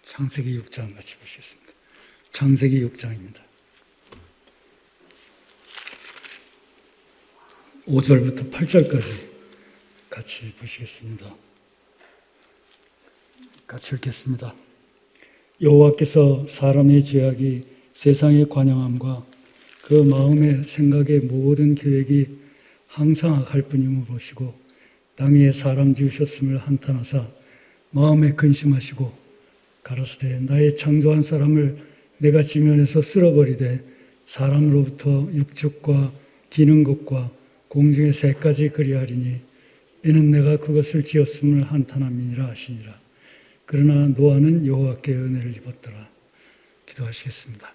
창세기 6장 같이 보시겠습니다. 창세기 6장입니다. 5절부터 8절까지 같이 보시겠습니다. 같이 읽겠습니다. 여호와께서 사람의 죄악이 세상의 관영함과 그 마음의 생각의 모든 계획이 항상 악할 뿐임을 보시고 땅 위에 사람 지으셨음을 한탄하사 마음에 근심하시고 가라사대 나의 창조한 사람을 내가 지면에서 쓸어버리되 사람으로부터 육축과 기는 것과 공중의 새까지 그리하리니 이는 내가 그것을 지었음을 한탄함이니라 하시니라. 그러나 노아는 여호와께 은혜를 입었더라. 기도하시겠습니다.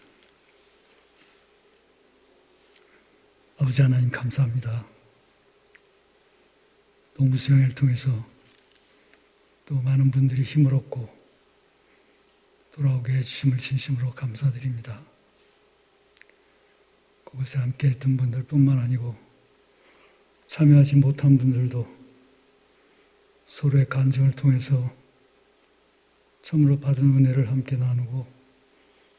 아버지 하나님 감사합니다. 동부수양회를 통해서 또 많은 분들이 힘을 얻고 돌아오게 해주심을 진심으로 감사드립니다. 그곳에 함께 했던 분들뿐만 아니고 참여하지 못한 분들도 서로의 간증을 통해서 참으로 받은 은혜를 함께 나누고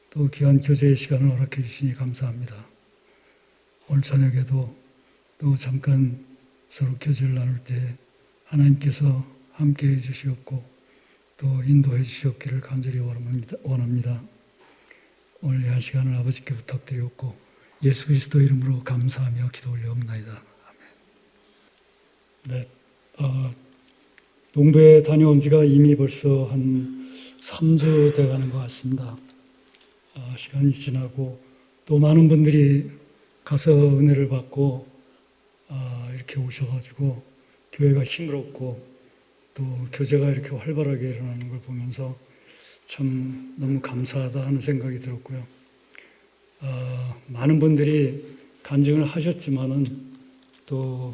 또 귀한 교제의 시간을 허락해 주시니 감사합니다. 오늘 저녁에도 또 잠깐 서로 교제를 나눌 때 하나님께서 함께 해주시옵고 또 인도해 주시옵기를 간절히 원합니다. 오늘 이 시간을 아버지께 부탁드리옵고 예수 그리스도 이름으로 감사하며 기도 올려옵나이다. 아멘. 네, 농부에 다녀온 지가 이미 벌써 한 3주 돼가는 것 같습니다. 시간이 지나고 또 많은 분들이 가서 은혜를 받고 이렇게 오셔가지고 교회가 힘을 얻고 또 교제가 이렇게 활발하게 일어나는 걸 보면서 참 너무 감사하다 하는 생각이 들었고요. 많은 분들이 간증을 하셨지만은 또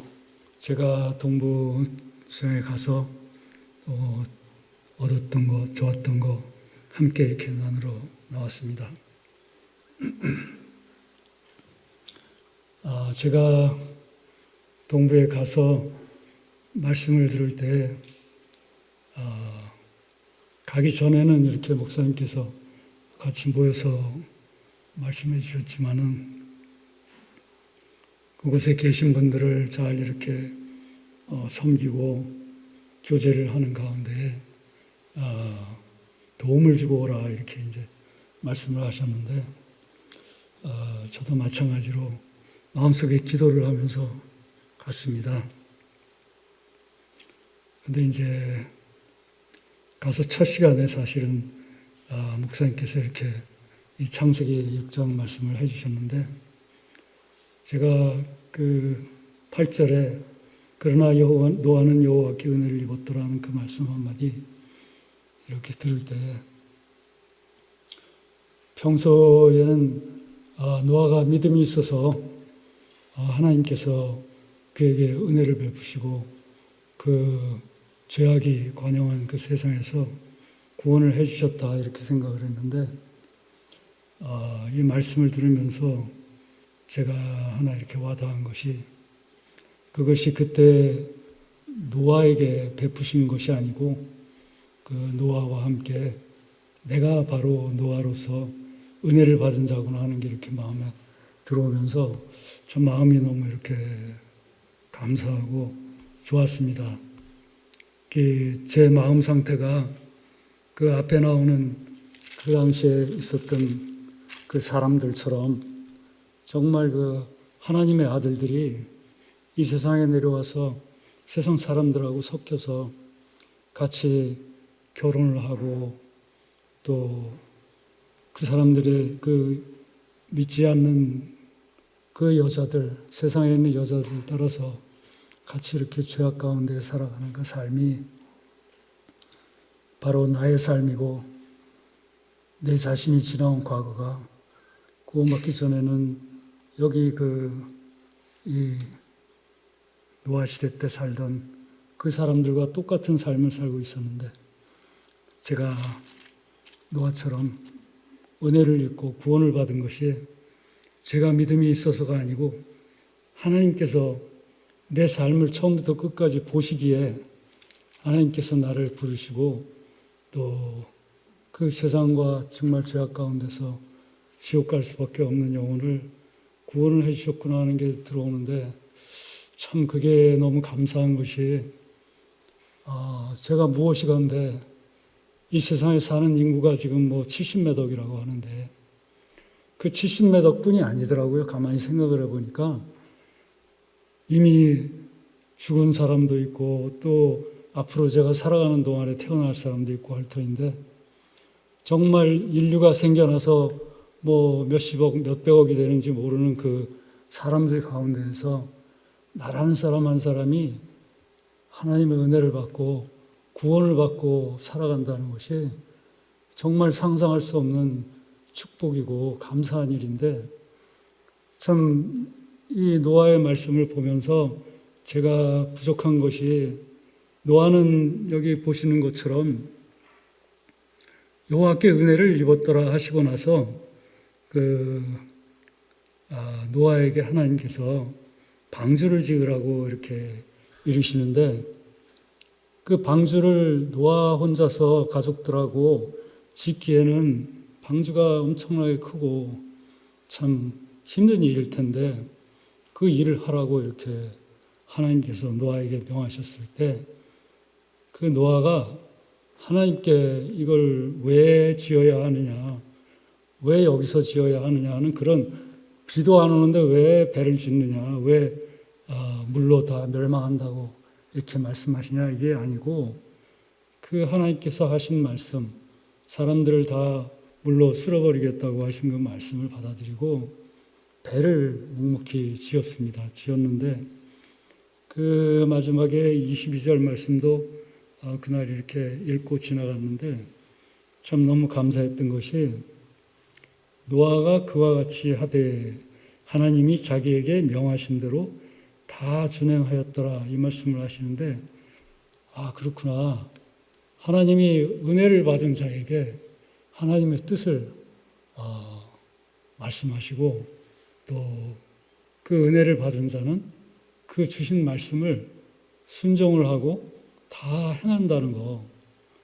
제가 동부 수양에 가서 얻었던 거, 좋았던 거 함께 이렇게 나누러 나왔습니다. 제가 동부에 가서 말씀을 들을 때 가기 전에는 이렇게 목사님께서 같이 모여서 말씀해 주셨지만은 그곳에 계신 분들을 잘 이렇게 섬기고 교제를 하는 가운데 도움을 주고 오라 이렇게 이제 말씀을 하셨는데 저도 마찬가지로 마음속에 기도를 하면서 갔습니다. 근데 이제 가서 첫 시간에 사실은 목사님께서 이렇게 이 창세기 6장 말씀을 해주셨는데 제가 그 8절에 그러나 노아는 여호와께 은혜를 입었더라는 그 말씀 한마디 이렇게 들을 때 평소에는 노아가 믿음이 있어서 하나님께서 그에게 은혜를 베푸시고 그 죄악이 관영한 그 세상에서 구원을 해주셨다 이렇게 생각을 했는데 이 말씀을 들으면서 제가 하나 이렇게 와닿은 것이 그것이 그때 노아에게 베푸신 것이 아니고 그 노아와 함께 내가 바로 노아로서 은혜를 받은 자구나 하는 게 이렇게 마음에 들어오면서 참 마음이 너무 이렇게 감사하고 좋았습니다. 제 마음 상태가 그 앞에 나오는 그 당시에 있었던 그 사람들처럼 정말 그 하나님의 아들들이 이 세상에 내려와서 세상 사람들하고 섞여서 같이 결혼을 하고 또 그 사람들의 그 믿지 않는 그 여자들, 세상에 있는 여자들 따라서 같이 이렇게 죄악 가운데 살아가는 그 삶이 바로 나의 삶이고 내 자신이 지나온 과거가 구원받기 전에는 여기 이 노아 시대 때 살던 그 사람들과 똑같은 삶을 살고 있었는데 제가 노아처럼 은혜를 입고 구원을 받은 것이 제가 믿음이 있어서가 아니고 하나님께서 내 삶을 처음부터 끝까지 보시기에 하나님께서 나를 부르시고 또 그 세상과 정말 죄악 가운데서 지옥 갈 수밖에 없는 영혼을 구원을 해주셨구나 하는 게 들어오는데 참 그게 너무 감사한 것이 제가 무엇이건데 이 세상에 사는 인구가 지금 뭐 70몇 억이라고 하는데 그 70몇 억뿐이 아니더라고요. 가만히 생각을 해보니까 이미 죽은 사람도 있고 또 앞으로 제가 살아가는 동안에 태어날 사람도 있고 할 터인데 정말 인류가 생겨나서 뭐 몇십억, 몇백억이 되는지 모르는 그 사람들 가운데에서 나라는 사람 한 사람이 하나님의 은혜를 받고 구원을 받고 살아간다는 것이 정말 상상할 수 없는 축복이고 감사한 일인데 참 이 노아의 말씀을 보면서 제가 부족한 것이 노아는 여기 보시는 것처럼 여호와께 은혜를 입었더라 하시고 나서 노아에게 하나님께서 방주를 지으라고 이렇게 이르시는데 그 방주를 노아 혼자서 가족들하고 짓기에는 방주가 엄청나게 크고 참 힘든 일일 텐데 그 일을 하라고 이렇게 하나님께서 노아에게 명하셨을 때 그 노아가 하나님께 이걸 왜 지어야 하느냐, 왜 여기서 지어야 하느냐 하는 그런 비도 안 오는데 왜 배를 짓느냐, 왜 물로 다 멸망한다고 이렇게 말씀하시냐 이게 아니고 그 하나님께서 하신 말씀, 사람들을 다 물로 쓸어버리겠다고 하신 그 말씀을 받아들이고 배를 묵묵히 지었는데 그 마지막에 22절 말씀도 그날 이렇게 읽고 지나갔는데 참 너무 감사했던 것이 노아가 그와 같이 하되 하나님이 자기에게 명하신 대로 다 준행하였더라 이 말씀을 하시는데 그렇구나. 하나님이 은혜를 받은 자에게 하나님의 뜻을 말씀하시고 또 그 은혜를 받은 자는 그 주신 말씀을 순종을 하고 다 행한다는 거.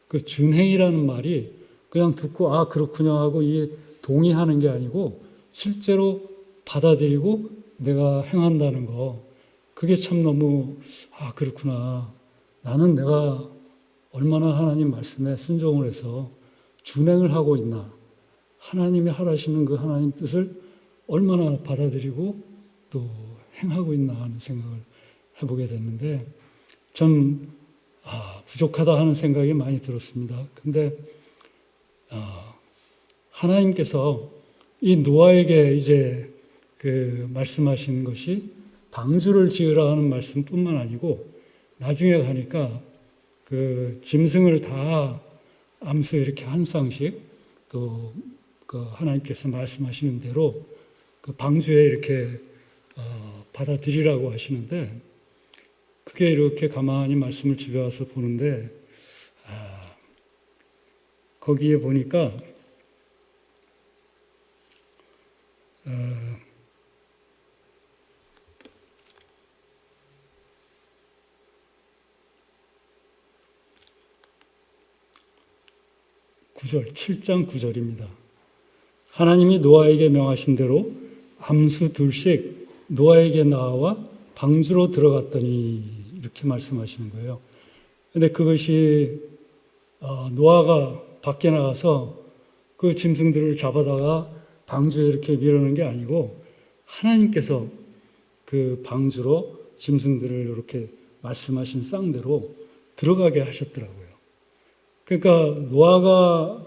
그 준행이라는 말이 그냥 듣고 그렇군요 하고 동의하는 게 아니고 실제로 받아들이고 내가 행한다는 거. 그게 참 너무 그렇구나. 나는 내가 얼마나 하나님 말씀에 순종을 해서 준행을 하고 있나. 하나님이 하라시는 그 하나님 뜻을 얼마나 받아들이고 또 행하고 있나 하는 생각을 해보게 됐는데 참 부족하다 하는 생각이 많이 들었습니다. 근데 하나님께서 이 노아에게 이제 그 말씀하신 것이 방주를 지으라 하는 말씀뿐만 아니고 나중에 가니까 그 짐승을 다 암수 이렇게 한 쌍씩 또 그 하나님께서 말씀하시는 대로 그 방주에 이렇게 받아들이라고 하시는데 그게 이렇게 가만히 말씀을 집에 와서 보는데 거기에 보니까 구절 7장 9절입니다. 하나님이 노아에게 명하신 대로 암수 둘씩 노아에게 나와 방주로 들어갔더니 이렇게 말씀하시는 거예요. 근데 그것이 노아가 밖에 나가서 그 짐승들을 잡아다가 방주에 이렇게 밀어넣은 게 아니고 하나님께서 그 방주로 짐승들을 이렇게 말씀하신 쌍대로 들어가게 하셨더라고요. 그러니까 노아가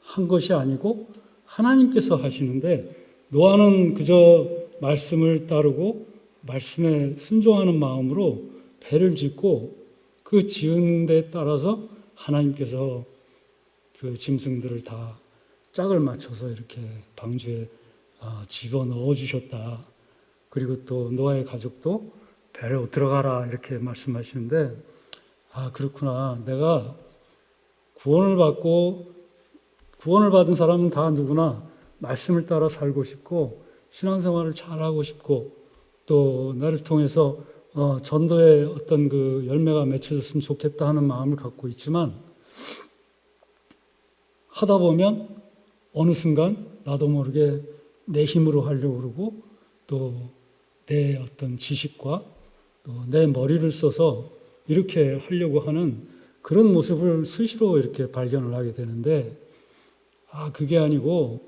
한 것이 아니고 하나님께서 하시는데 노아는 그저 말씀을 따르고 말씀에 순종하는 마음으로 배를 짓고 그 지은 데 따라서 하나님께서 그 짐승들을 다 짝을 맞춰서 이렇게 방주에 집어넣어 주셨다. 그리고 또 노아의 가족도 배로 들어가라 이렇게 말씀하시는데 그렇구나. 내가 구원을 받은 사람은 다 누구나 말씀을 따라 살고 싶고 신앙생활을 잘하고 싶고 또 나를 통해서 전도의 어떤 그 열매가 맺혀졌으면 좋겠다 하는 마음을 갖고 있지만 하다 보면 어느 순간 나도 모르게 내 힘으로 하려고 그러고 또 내 어떤 지식과 또 내 머리를 써서 이렇게 하려고 하는 그런 모습을 수시로 이렇게 발견을 하게 되는데, 그게 아니고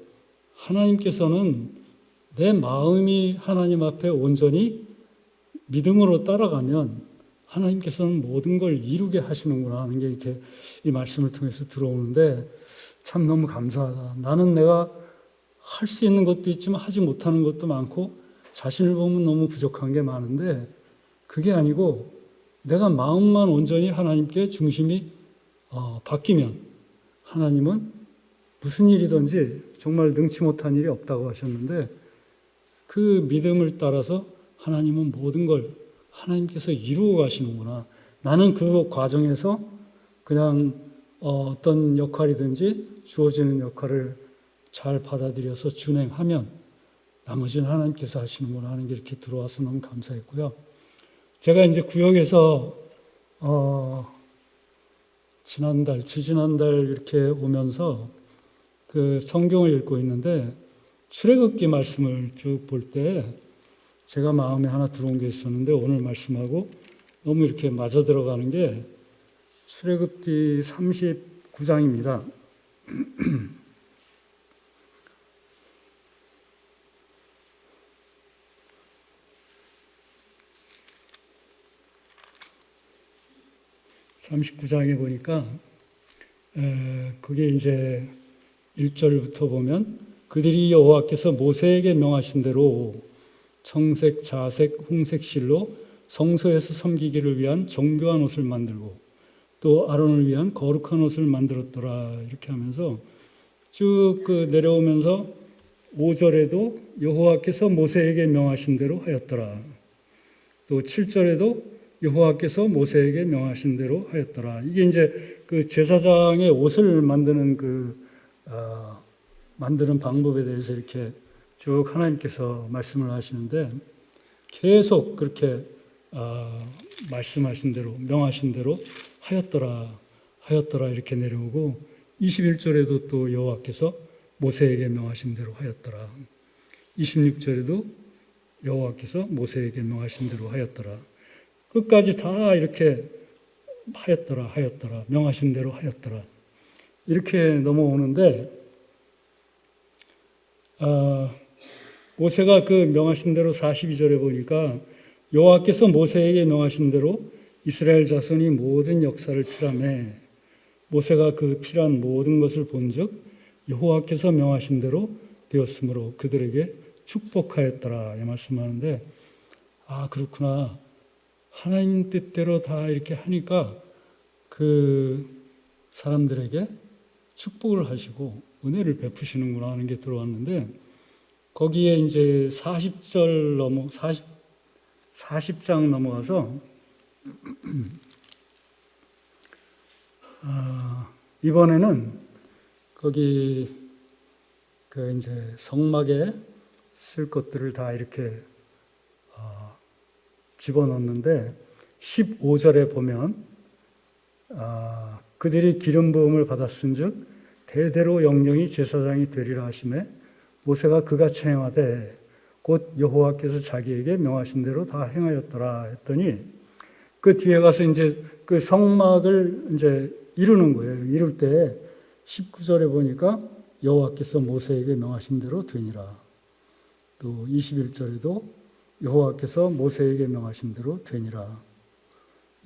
하나님께서는 내 마음이 하나님 앞에 온전히 믿음으로 따라가면 하나님께서는 모든 걸 이루게 하시는구나 하는 게 이렇게 이 말씀을 통해서 들어오는데 참 너무 감사하다. 나는 내가 할 수 있는 것도 있지만 하지 못하는 것도 많고 자신을 보면 너무 부족한 게 많은데, 그게 아니고 내가 마음만 온전히 하나님께 중심이 바뀌면 하나님은 무슨 일이든지 정말 능치 못한 일이 없다고 하셨는데, 그 믿음을 따라서 하나님은 모든 걸 하나님께서 이루어 가시는구나. 나는 그 과정에서 그냥 어떤 역할이든지 주어지는 역할을 잘 받아들여서 준행하면 나머지는 하나님께서 하시는구나 하는 게 이렇게 들어와서 너무 감사했고요. 제가 이제 구역에서 지지난달 이렇게 오면서 그 성경을 읽고 있는데 출애굽기 말씀을 쭉 볼 때 제가 마음에 하나 들어온 게 있었는데 오늘 말씀하고 너무 이렇게 맞아 들어가는 게 출애굽기 39장입니다. 39장에 보니까 그게 이제 1절부터 보면 그들이 여호와께서 모세에게 명하신 대로 청색, 자색, 홍색 실로 성소에서 섬기기를 위한 정교한 옷을 만들고 또 아론을 위한 거룩한 옷을 만들었더라. 이렇게 하면서 쭉 내려오면서 5절에도 여호와께서 모세에게 명하신 대로 하였더라. 또 7절에도 여호와께서 모세에게 명하신 대로 하였더라. 이게 이제 그 제사장의 옷을 만드는 만드는 방법에 대해서 이렇게 쭉 하나님께서 말씀을 하시는데 계속 그렇게 말씀하신 대로 명하신 대로 하였더라 이렇게 내려오고 21절에도 또 여호와께서 모세에게 명하신 대로 하였더라. 26절에도 여호와께서 모세에게 명하신 대로 하였더라. 끝까지 다 이렇게 하였더라 명하신 대로 하였더라 이렇게 넘어오는데 모세가 그 명하신 대로 42절에 보니까 여호와께서 모세에게 명하신 대로 이스라엘 자손이 모든 역사를 피라매 모세가 그 피란 모든 것을 본즉 여호와께서 명하신 대로 되었으므로 그들에게 축복하였더라 이 말씀하는데 그렇구나. 하나님 뜻대로 다 이렇게 하니까 그 사람들에게 축복을 하시고 은혜를 베푸시는구나 하는 게 들어왔는데 거기에 이제 40장 넘어가서 이번에는 거기 그 이제 성막에 쓸 것들을 다 이렇게 집어넣는데 15절에 보면 그들이 기름 부음을 받았은즉 대대로 영영이 제사장이 되리라 하시매 모세가 그같이 행하되 곧 여호와께서 자기에게 명하신 대로 다 행하였더라 했더니 그 뒤에 가서 이제 그 성막을 이제 이루는 거예요. 이룰 때 19절에 보니까 여호와께서 모세에게 명하신 대로 되니라. 또 21절에도 여호와께서 모세에게 명하신 대로 되니라.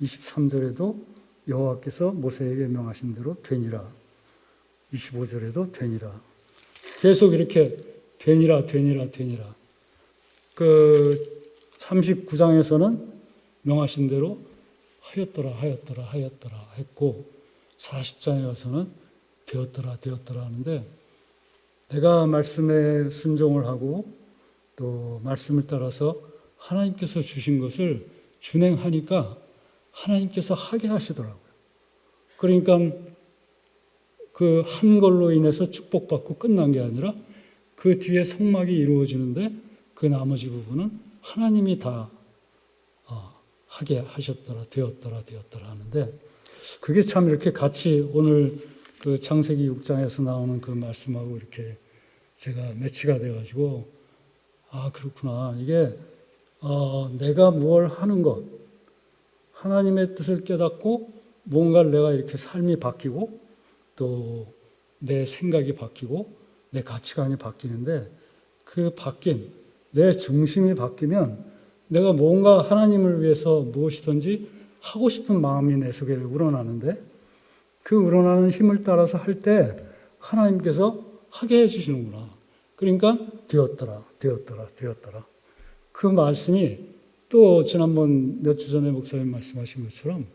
23절에도 여호와께서 모세에게 명하신 대로 되니라. 25절에도 되니라. 계속 이렇게 되니라. 그 39장에서는 명하신 대로 하였더라 했고 40장에 가서는 되었더라 하는데 내가 말씀에 순종을 하고 또 말씀을 따라서 하나님께서 주신 것을 준행하니까 하나님께서 하게 하시더라고요. 그러니까 그 한 걸로 인해서 축복받고 끝난 게 아니라 그 뒤에 성막이 이루어지는데 그 나머지 부분은 하나님이 다 하게 하셨더라 되었더라 하는데 그게 참 이렇게 같이 오늘 그 창세기 6장에서 나오는 그 말씀하고 이렇게 제가 매치가 돼가지고 아 그렇구나. 이게 내가 무엇을 하는 것, 하나님의 뜻을 깨닫고 뭔가를 내가 이렇게 삶이 바뀌고 또 내 생각이 바뀌고 내 가치관이 바뀌는데 그 바뀐 내 중심이 바뀌면 내가 뭔가 하나님을 위해서 무엇이든지 하고 싶은 마음이 내 속에 우러나는데 그 우러나는 힘을 따라서 할 때 하나님께서 하게 해주시는구나. 그러니까 되었더라. 그 말씀이 또 지난번 몇 주 전에 목사님 말씀하신 것처럼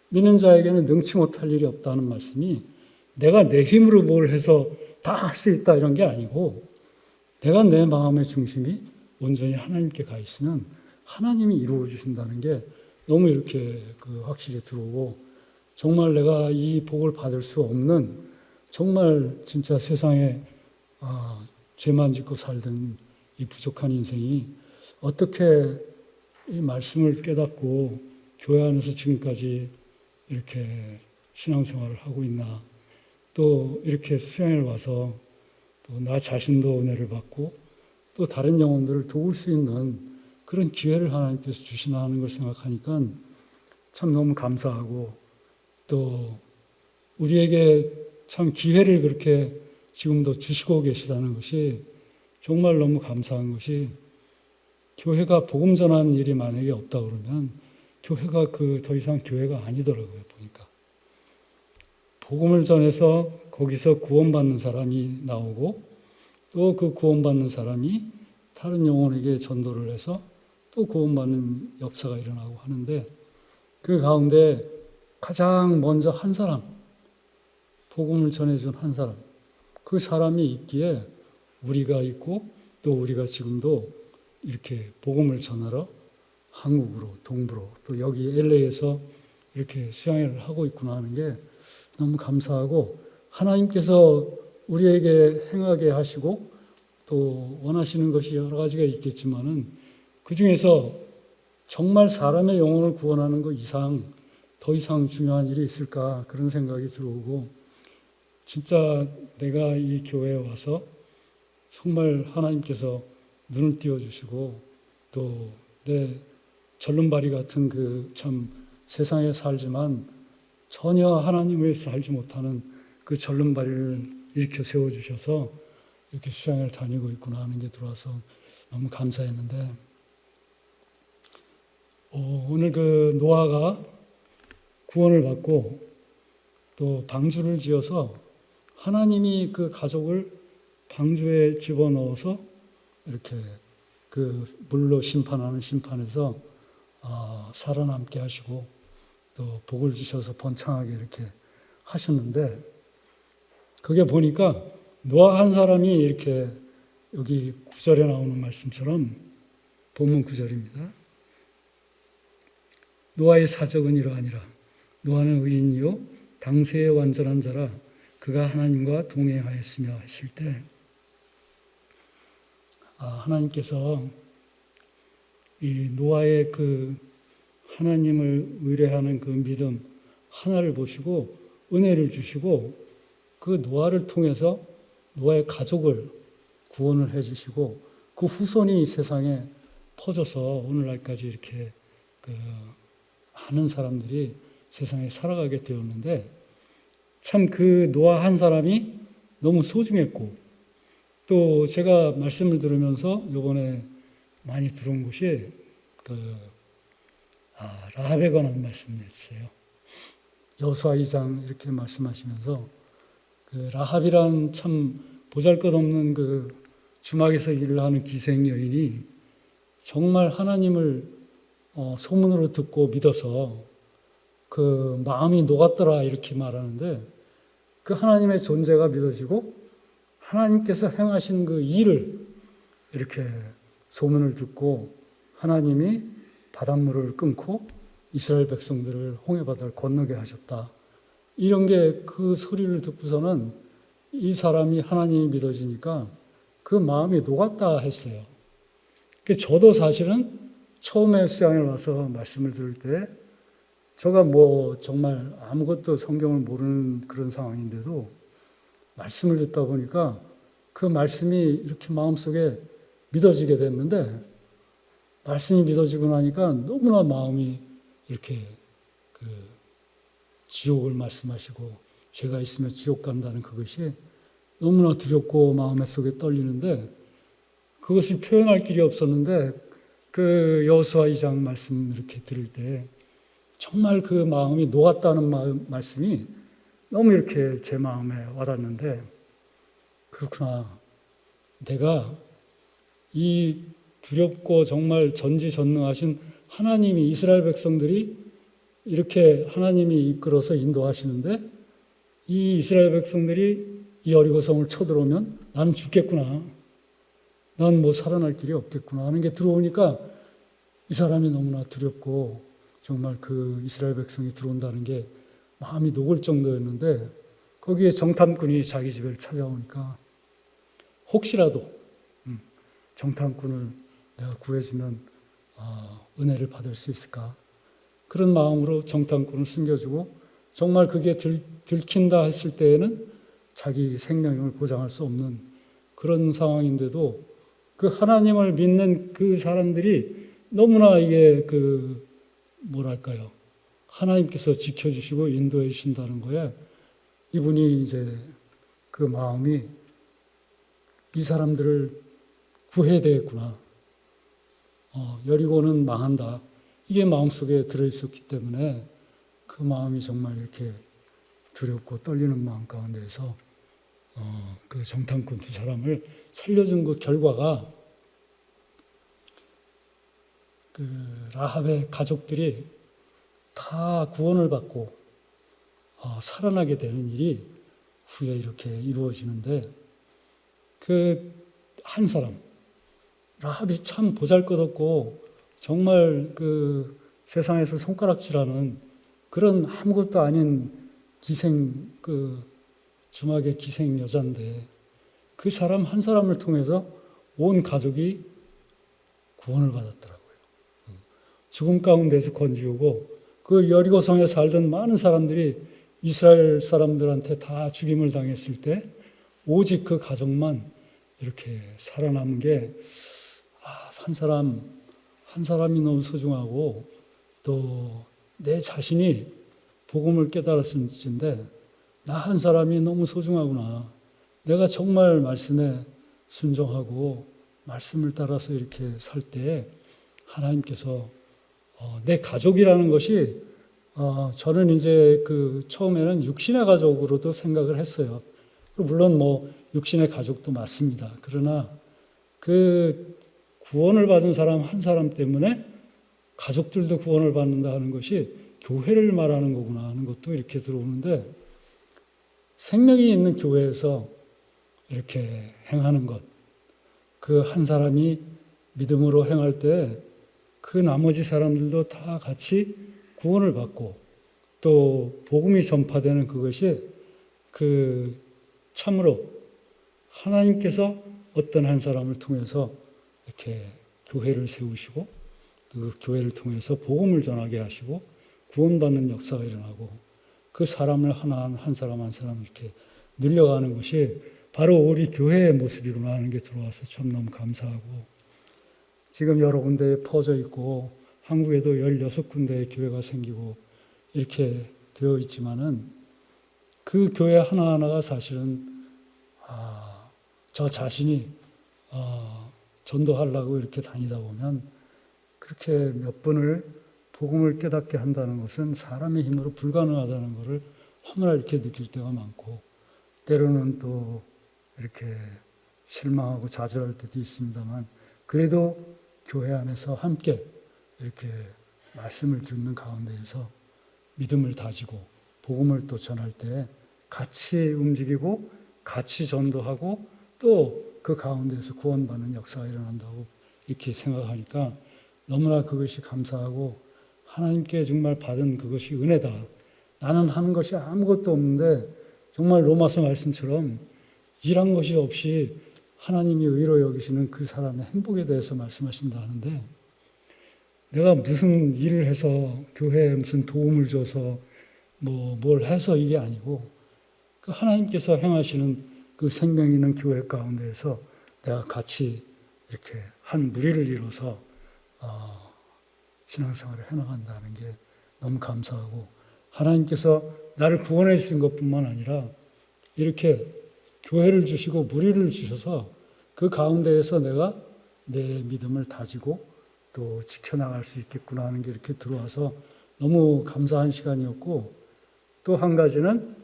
믿는 자에게는 능치 못할 일이 없다는 말씀이 내가 내 힘으로 뭘 해서 다 할 수 있다 이런 게 아니고 내가 내 마음의 중심이 온전히 하나님께 가 있으면 하나님이 이루어 주신다는 게 너무 이렇게 확실히 들어오고 정말 내가 이 복을 받을 수 없는 정말 진짜 세상에 죄만 짓고 살던 이 부족한 인생이 어떻게 이 말씀을 깨닫고 교회 안에서 지금까지 이렇게 신앙생활을 하고 있나. 또 이렇게 수양을 와서 또 나 자신도 은혜를 받고 또 다른 영혼들을 도울 수 있는 그런 기회를 하나님께서 주시나 하는 걸 생각하니까 참 너무 감사하고 또 우리에게 참 기회를 그렇게 지금도 주시고 계시다는 것이 정말 너무 감사한 것이 교회가 복음 전하는 일이 만약에 없다 그러면 교회가 더 이상 교회가 아니더라고요. 보니까 복음을 전해서 거기서 구원받는 사람이 나오고 또 그 구원받는 사람이 다른 영혼에게 전도를 해서 또 구원받는 역사가 일어나고 하는데 그 가운데 가장 먼저 한 사람, 복음을 전해준 한 사람, 그 사람이 있기에 우리가 있고 또 우리가 지금도 이렇게 복음을 전하러 한국으로 동부로 또 여기 LA에서 이렇게 수양회를 하고 있구나 하는 게 너무 감사하고 하나님께서 우리에게 행하게 하시고 또 원하시는 것이 여러 가지가 있겠지만은 그 중에서 정말 사람의 영혼을 구원하는 것 이상 더 이상 중요한 일이 있을까 그런 생각이 들어오고 진짜 내가 이 교회에 와서 정말 하나님께서 눈을 띄워주시고 또 내 절름발이 같은 참 세상에 살지만 전혀 하나님을 살지 못하는 그 절름발이를 일으켜 세워주셔서 이렇게 수양을 다니고 있구나 하는 게 들어와서 너무 감사했는데 오늘 노아가 구원을 받고 또 방주를 지어서 하나님이 그 가족을 방주에 집어넣어서 이렇게 물로 심판하는 심판에서 살아남게 하시고 또 복을 주셔서 번창하게 이렇게 하셨는데 그게 보니까 노아 한 사람이 이렇게 여기 9절에 나오는 말씀처럼 본문 9절입니다. 노아의 사적은 이러하니라. 노아는 의인이요 당세의 완전한 자라 그가 하나님과 동행하였으며 하실 때 하나님께서 이 노아의 하나님을 의뢰하는 그 믿음 하나를 보시고 은혜를 주시고 그 노아를 통해서 노아의 가족을 구원을 해주시고 그 후손이 세상에 퍼져서 오늘날까지 이렇게 많은 사람들이 세상에 살아가게 되었는데 참 노아 한 사람이 너무 소중했고 또 제가 말씀을 들으면서 이번에 많이 들은 것이 라합에 관한 말씀이었어요. 여호수아 2장 이렇게 말씀하시면서 라합이란 참 보잘것없는 주막에서 일을 하는 기생 여인이 정말 하나님을 소문으로 듣고 믿어서 마음이 녹았더라 이렇게 말하는데 그 하나님의 존재가 믿어지고 하나님께서 행하신 그 일을 이렇게 소문을 듣고 하나님이 바닷물을 끊고 이스라엘 백성들을 홍해바다를 건너게 하셨다. 이런 게 그 소리를 듣고서는 이 사람이 하나님이 믿어지니까 그 마음이 녹았다 했어요. 저도 사실은 처음에 수양에 와서 말씀을 들을 때 제가 정말 아무것도 성경을 모르는 그런 상황인데도 말씀을 듣다 보니까 그 말씀이 이렇게 마음속에 믿어지게 됐는데, 말씀이 믿어지고 나니까 너무나 마음이 이렇게 그 지옥을 말씀하시고 죄가 있으면 지옥 간다는 그것이 너무나 두렵고 마음 속에 떨리는데, 그것을 표현할 길이 없었는데 그 여호수아 2장 말씀 이렇게 들을 때 정말 그 마음이 녹았다는 말씀이 너무 이렇게 제 마음에 와닿는데, 그렇구나. 내가 이 두렵고 정말 전지전능하신 하나님이, 이스라엘 백성들이 이렇게 하나님이 이끌어서 인도하시는데, 이 이스라엘 백성들이 이 여리고성을 쳐들어오면 나는 죽겠구나, 난 뭐 살아날 길이 없겠구나 하는 게 들어오니까 이 사람이 너무나 두렵고 정말 그 이스라엘 백성이 들어온다는 게 마음이 녹을 정도였는데, 거기에 정탐꾼이 자기 집을 찾아오니까 혹시라도 정탐꾼을 내가 구해주면 은혜를 받을 수 있을까, 그런 마음으로 정탐꾼을 숨겨주고, 정말 그게 들킨다 했을 때에는 자기 생명을 보장할 수 없는 그런 상황인데도 그 하나님을 믿는 그 사람들이 너무나 이게 그 뭐랄까요, 하나님께서 지켜주시고 인도해 주신다는 거에 이분이 이제 그 마음이 이 사람들을 구해야 되겠구나, 여리고는 망한다, 이게 마음속에 들어있었기 때문에 그 마음이 정말 이렇게 두렵고 떨리는 마음 가운데서 그 정탐꾼 두 사람을 살려준 그 결과가 그 라합의 가족들이 다 구원을 받고 살아나게 되는 일이 후에 이렇게 이루어지는데, 그 한 사람, 라합이 참 보잘것없고 정말 그 세상에서 손가락질하는 그런 아무것도 아닌 기생, 그 주막의 기생 여자인데, 그 사람 한 사람을 통해서 온 가족이 구원을 받았더라고요. 죽음 가운데서 건지우고, 그 여리고성에 살던 많은 사람들이 이스라엘 사람들한테 다 죽임을 당했을 때 오직 그 가족만 이렇게 살아남은 게, 한 사람이 너무 소중하고, 또 내 자신이 복음을 깨달았을진데 나 한 사람이 너무 소중하구나, 내가 정말 말씀에 순종하고 말씀을 따라서 이렇게 살 때 하나님께서 내 가족이라는 것이 저는 이제 그 처음에는 육신의 가족으로도 생각을 했어요. 물론 뭐 육신의 가족도 맞습니다. 그러나 그 구원을 받은 사람 한 사람 때문에 가족들도 구원을 받는다 하는 것이 교회를 말하는 거구나 하는 것도 이렇게 들어오는데, 생명이 있는 교회에서 이렇게 행하는 것, 그 한 사람이 믿음으로 행할 때 그 나머지 사람들도 다 같이 구원을 받고 또 복음이 전파되는 그것이 그 참으로 하나님께서 어떤 한 사람을 통해서 이렇게 교회를 세우시고 그 교회를 통해서 복음을 전하게 하시고 구원받는 역사가 일어나고 그 사람을 한 사람 한 사람 이렇게 늘려가는 것이 바로 우리 교회의 모습이구나 하는 게 들어와서 참 너무 감사하고, 지금 여러 군데에 퍼져 있고 한국에도 16군데의 교회가 생기고 이렇게 되어 있지만은 그 교회 하나하나가 사실은 저 자신이 전도하려고 이렇게 다니다 보면 그렇게 몇 분을 복음을 깨닫게 한다는 것은 사람의 힘으로 불가능하다는 것을 허무나 이렇게 느낄 때가 많고, 때로는 또 이렇게 실망하고 좌절할 때도 있습니다만, 그래도 교회 안에서 함께 이렇게 말씀을 듣는 가운데에서 믿음을 다지고 복음을 또 전할 때 같이 움직이고 같이 전도하고 또 그 가운데에서 구원받는 역사가 일어난다고 이렇게 생각하니까 너무나 그것이 감사하고, 하나님께 정말 받은 그것이 은혜다. 나는 하는 것이 아무것도 없는데 정말 로마서 말씀처럼 일한 것이 없이 하나님이 의로 여기시는 그 사람의 행복에 대해서 말씀하신다 하는데, 내가 무슨 일을 해서 교회에 무슨 도움을 줘서 뭘 해서 이게 아니고 그 하나님께서 행하시는 그 생명 있는 교회 가운데에서 내가 같이 이렇게 한 무리를 이뤄서 신앙생활을 해나간다는 게 너무 감사하고, 하나님께서 나를 구원해 주신 것뿐만 아니라 이렇게 교회를 주시고 무리를 주셔서 그 가운데에서 내가 내 믿음을 다지고 또 지켜나갈 수 있겠구나 하는 게 이렇게 들어와서 너무 감사한 시간이었고, 또 한 가지는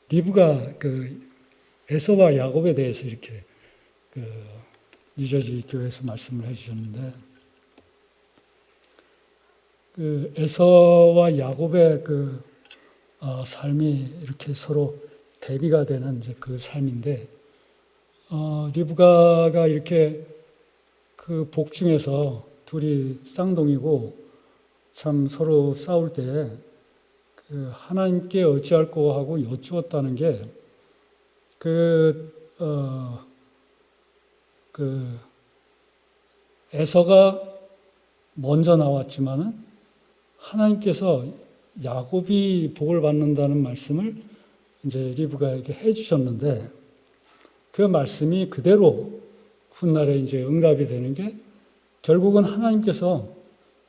리브가 에서와 야곱에 대해서 이렇게 뉴저지 교회에서 말씀을 해주셨는데, 에서와 야곱의 삶이 이렇게 서로 대비가 되는 이제 그 삶인데, 리브가가 이렇게 그 복중에서 둘이 쌍둥이고 참 서로 싸울 때 하나님께 어찌할꼬 하고 여쭈었다는 게 에서가 먼저 나왔지만은 하나님께서 야곱이 복을 받는다는 말씀을 이제 리브가에게 해주셨는데, 그 말씀이 그대로 훗날에 이제 응답이 되는 게 결국은 하나님께서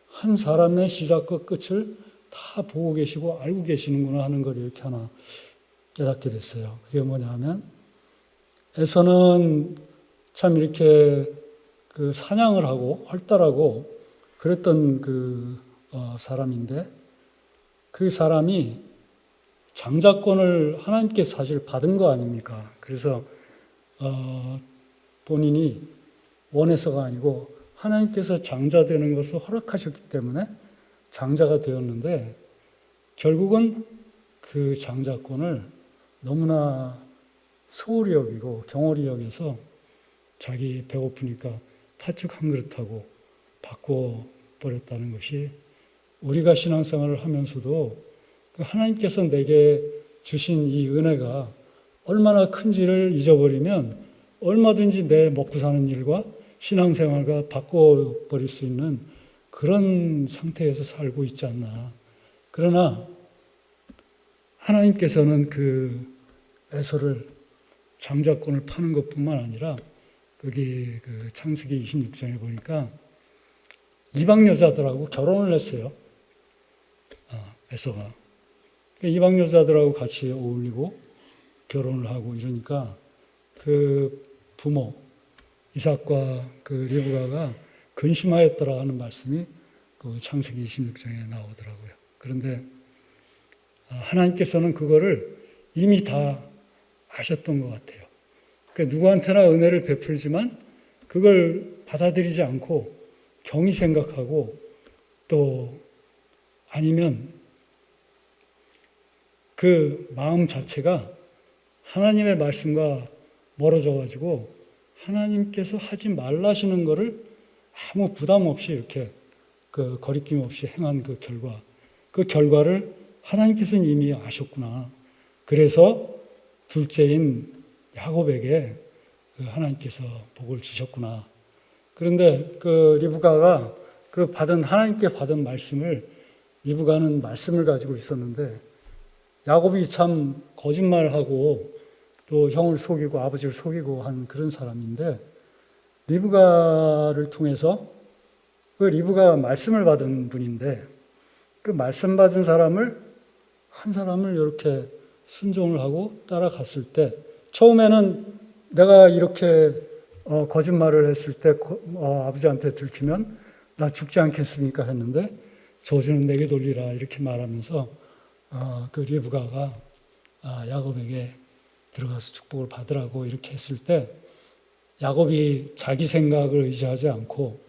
한 사람의 시작과 끝을 다 보고 계시고 알고 계시는구나 하는 걸 이렇게 하나 깨닫게 됐어요. 그게 뭐냐 하면, 에서는 참 이렇게 사냥을 하고 활달하고 그랬던 사람인데, 그 사람이 장자권을 하나님께 사실 받은 거 아닙니까? 그래서 본인이 원해서가 아니고 하나님께서 장자 되는 것을 허락하셨기 때문에 장자가 되었는데, 결국은 그 장자권을 너무나 소홀히 여기고 경홀히 여겨서 자기 배고프니까 팥죽 한 그릇하고 바꿔버렸다는 것이, 우리가 신앙생활을 하면서도 하나님께서 내게 주신 이 은혜가 얼마나 큰지를 잊어버리면 얼마든지 내 먹고 사는 일과 신앙생활과 바꿔버릴 수 있는 그런 상태에서 살고 있지 않나. 그러나 하나님께서는 에서를 장자권을 파는 것뿐만 아니라 거기 창세기 26장에 보니까 이방 여자들하고 결혼을 했어요. 에서가. 이방 여자들하고 같이 어울리고 결혼을 하고 이러니까 부모 이삭과 리브가가 근심하였더라 하는 말씀이 창세기 26장에 나오더라고요. 그런데 하나님께서는 그거를 이미 다 아셨던 것 같아요. 그러니까 누구한테나 은혜를 베풀지만 그걸 받아들이지 않고 경히 생각하고, 또 아니면 그 마음 자체가 하나님의 말씀과 멀어져 가지고 하나님께서 하지 말라시는 것을 아무 부담 없이 이렇게 거리낌 없이 행한 그 결과를 하나님께서는 이미 아셨구나. 그래서 둘째인 야곱에게 하나님께서 복을 주셨구나. 그런데 리브가가 하나님께 받은 말씀을, 리브가는 말씀을 가지고 있었는데 야곱이 참 거짓말하고 또 형을 속이고 아버지를 속이고 한 그런 사람인데, 리브가를 통해서 리브가가 말씀을 받은 분인데, 그 말씀 받은 한 사람을 이렇게 순종을 하고 따라갔을 때, 처음에는 내가 이렇게 거짓말을 했을 때 아버지한테 들키면 나 죽지 않겠습니까 했는데, 저주는 내게 돌리라 이렇게 말하면서 리브가가 야곱에게 들어가서 축복을 받으라고 이렇게 했을 때, 야곱이 자기 생각을 의지하지 않고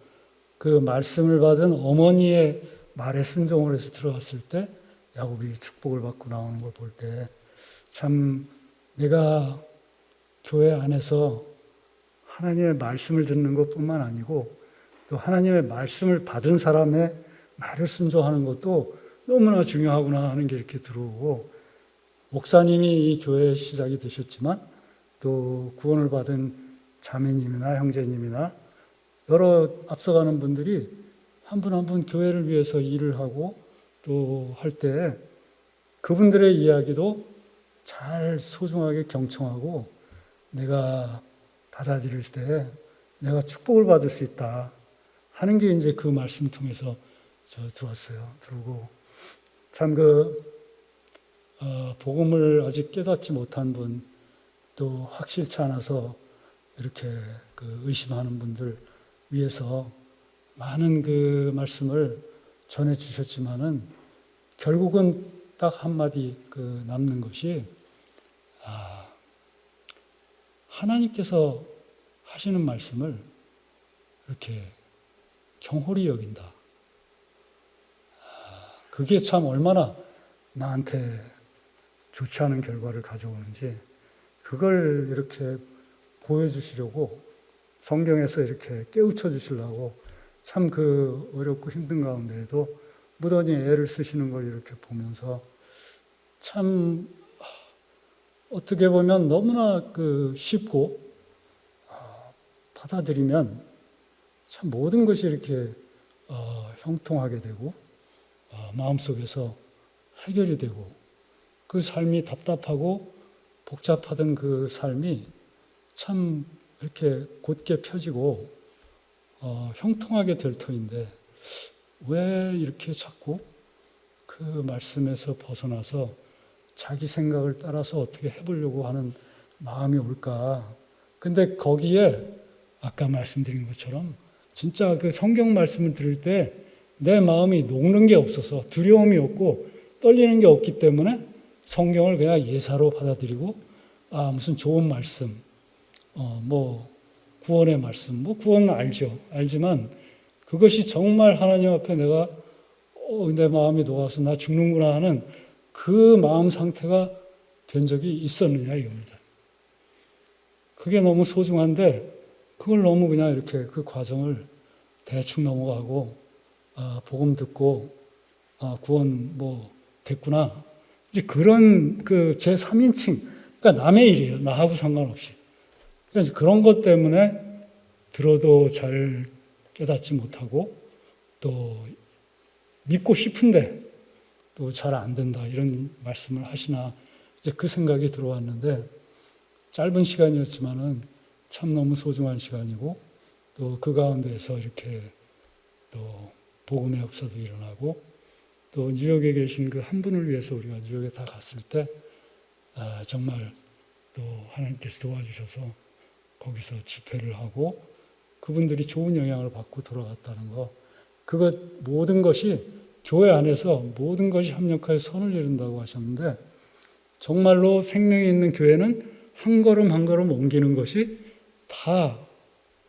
그 말씀을 받은 어머니의 말에 순종을 해서 들어갔을 때 야곱이 축복을 받고 나오는 걸 볼 때, 참 내가 교회 안에서 하나님의 말씀을 듣는 것뿐만 아니고 또 하나님의 말씀을 받은 사람의 말을 순종하는 것도 너무나 중요하구나 하는 게 이렇게 들어오고, 목사님이 이 교회의 시작이 되셨지만 또 구원을 받은 자매님이나 형제님이나 여러 앞서가는 분들이 한 분 한 분 교회를 위해서 일을 하고 또 할 때 그분들의 이야기도 잘 소중하게 경청하고 내가 받아들일 때 내가 축복을 받을 수 있다 하는 게 이제 그 말씀 통해서 저 들었어요. 들고 참 복음을 아직 깨닫지 못한 분, 또 확실치 않아서 이렇게 의심하는 분들 위해서 많은 그 말씀을 전해 주셨지만은 결국은 딱 한마디 남는 것이 하나님께서 하시는 말씀을 이렇게 경홀히 여긴다. 그게 참 얼마나 나한테 좋지 않은 결과를 가져오는지 그걸 이렇게 보여주시려고 성경에서 이렇게 깨우쳐 주시려고 참 어렵고 힘든 가운데에도 무던히 애를 쓰시는 걸 이렇게 보면서 참 어떻게 보면 너무나 쉽고 받아들이면 참 모든 것이 이렇게 형통하게 되고 마음속에서 해결이 되고 그 삶이 답답하고 복잡하던 그 삶이 참 이렇게 곧게 펴지고 형통하게 될 터인데 왜 이렇게 자꾸 그 말씀에서 벗어나서 자기 생각을 따라서 어떻게 해보려고 하는 마음이 올까? 근데 거기에 아까 말씀드린 것처럼 진짜 그 성경 말씀을 들을 때 내 마음이 녹는 게 없어서 두려움이 없고 떨리는 게 없기 때문에 성경을 그냥 예사로 받아들이고 무슨 좋은 말씀, 구원의 말씀, 구원은 알지만 그것이 정말 하나님 앞에 내가 내 마음이 녹아서 나 죽는구나 하는 그 마음 상태가 된 적이 있었느냐 이겁니다. 그게 너무 소중한데 그걸 너무 그냥 이렇게 그 과정을 대충 넘어가고 복음 듣고 구원 됐구나. 이제 그런 제 3인칭, 그러니까 남의 일이에요. 나하고 상관없이. 그래서 그런 것 때문에 들어도 잘 깨닫지 못하고 또 믿고 싶은데 또 잘 안 된다 이런 말씀을 하시나 이제 그 생각이 들어왔는데 짧은 시간이었지만은 참 너무 소중한 시간이고 또 그 가운데에서 이렇게 또 복음의 역사도 일어나고 또 뉴욕에 계신 그 한 분을 위해서 우리가 뉴욕에 다 갔을 때 정말 또 하나님께서 도와주셔서 거기서 집회를 하고 그분들이 좋은 영향을 받고 돌아갔다는 거 그것 모든 것이 교회 안에서 모든 것이 협력하여 선을 이룬다고 하셨는데 정말로 생명이 있는 교회는 한 걸음 한 걸음 옮기는 것이 다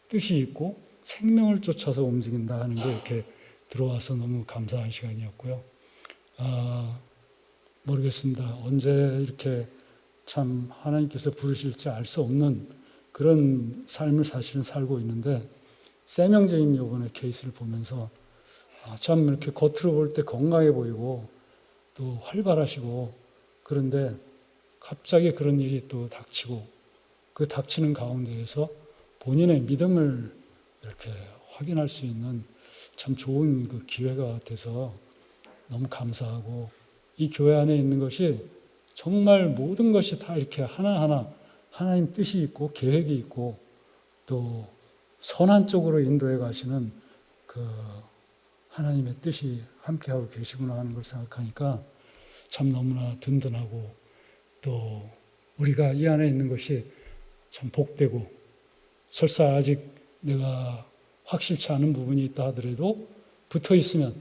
뜻이 있고 생명을 쫓아서 움직인다 하는 게 이렇게 들어와서 너무 감사한 시간이었고요. 모르겠습니다. 언제 이렇게 참 하나님께서 부르실지 알 수 없는 그런 삶을 사실은 살고 있는데 세명제인 요번에 케이스를 보면서 참 이렇게 겉으로 볼 때 건강해 보이고 또 활발하시고 그런데 갑자기 그런 일이 또 닥치고 그 닥치는 가운데에서 본인의 믿음을 이렇게 확인할 수 있는 참 좋은 그 기회가 돼서 너무 감사하고 이 교회 안에 있는 것이 정말 모든 것이 다 이렇게 하나하나 하나님 뜻이 있고 계획이 있고 또 선한 쪽으로 인도해 가시는 그 하나님의 뜻이 함께하고 계시구나 하는 걸 생각하니까 참 너무나 든든하고 또 우리가 이 안에 있는 것이 참 복되고 설사 아직 내가 확실치 않은 부분이 있다 하더라도 붙어 있으면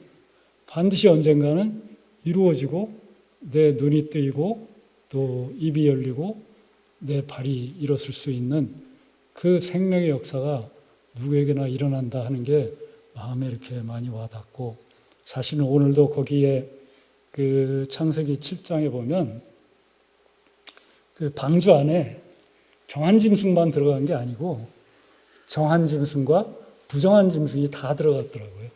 반드시 언젠가는 이루어지고 내 눈이 뜨이고 또 입이 열리고 내 발이 일어설 수 있는 그 생명의 역사가 누구에게나 일어난다 하는 게 마음에 이렇게 많이 와닿고 사실은 오늘도 거기에 그 창세기 7장에 보면 그 방주 안에 정한 짐승만 들어간 게 아니고 정한 짐승과 부정한 짐승이 다 들어갔더라고요.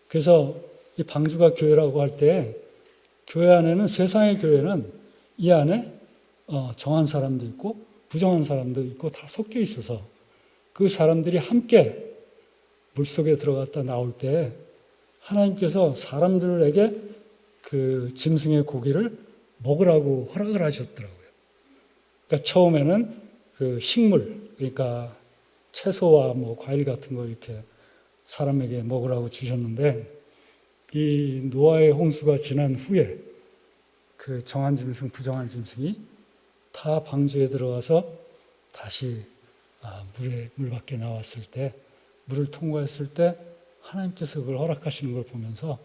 그래서 이 방주가 교회라고 할 때 교회 안에는 세상의 교회는 이 안에 정한 사람도 있고 부정한 사람도 있고 다 섞여 있어서 그 사람들이 함께 물속에 들어갔다 나올 때 하나님께서 사람들에게 그 짐승의 고기를 먹으라고 허락을 하셨더라고요. 그러니까 처음에는 그 식물, 그러니까 채소와 뭐 과일 같은 거 이렇게 사람에게 먹으라고 주셨는데, 이 노아의 홍수가 지난 후에 그 정한 짐승, 부정한 짐승이 다 방주에 들어가서 다시 물 밖에 나왔을 때, 물을 통과했을 때 하나님께서 그걸 허락하시는 걸 보면서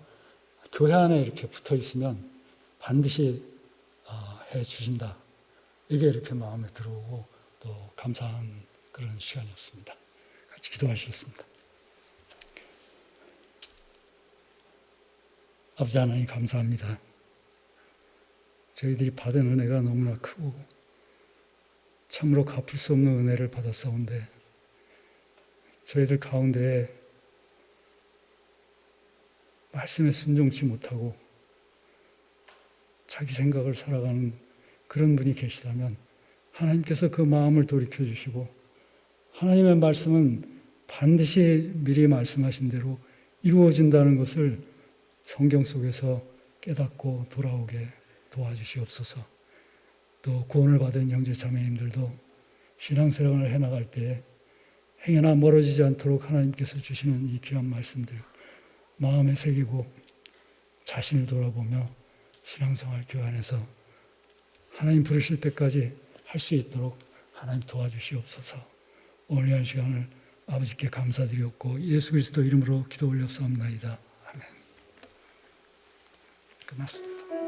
교회 안에 이렇게 붙어 있으면 반드시 해 주신다. 이게 이렇게 마음에 들어오고 또 감사한 그런 시간이었습니다. 같이 기도하시겠습니다. 아버지 하나님 감사합니다. 저희들이 받은 은혜가 너무나 크고 참으로 갚을 수 없는 은혜를 받았사온데, 저희들 가운데 말씀에 순종치 못하고 자기 생각을 살아가는 그런 분이 계시다면 하나님께서 그 마음을 돌이켜 주시고, 하나님의 말씀은 반드시 미리 말씀하신 대로 이루어진다는 것을 성경 속에서 깨닫고 돌아오게 도와주시옵소서. 또 구원을 받은 형제 자매님들도 신앙생활을 해나갈 때에 행여나 멀어지지 않도록 하나님께서 주시는 이 귀한 말씀들 마음에 새기고 자신을 돌아보며 신앙생활 교회 안에서 하나님 부르실 때까지 할 수 있도록 하나님 도와주시옵소서. 오늘 이 시간을 아버지께 감사드렸고 예수 그리스도 이름으로 기도 올렸사옵나이다. 아멘. 끝났습니다.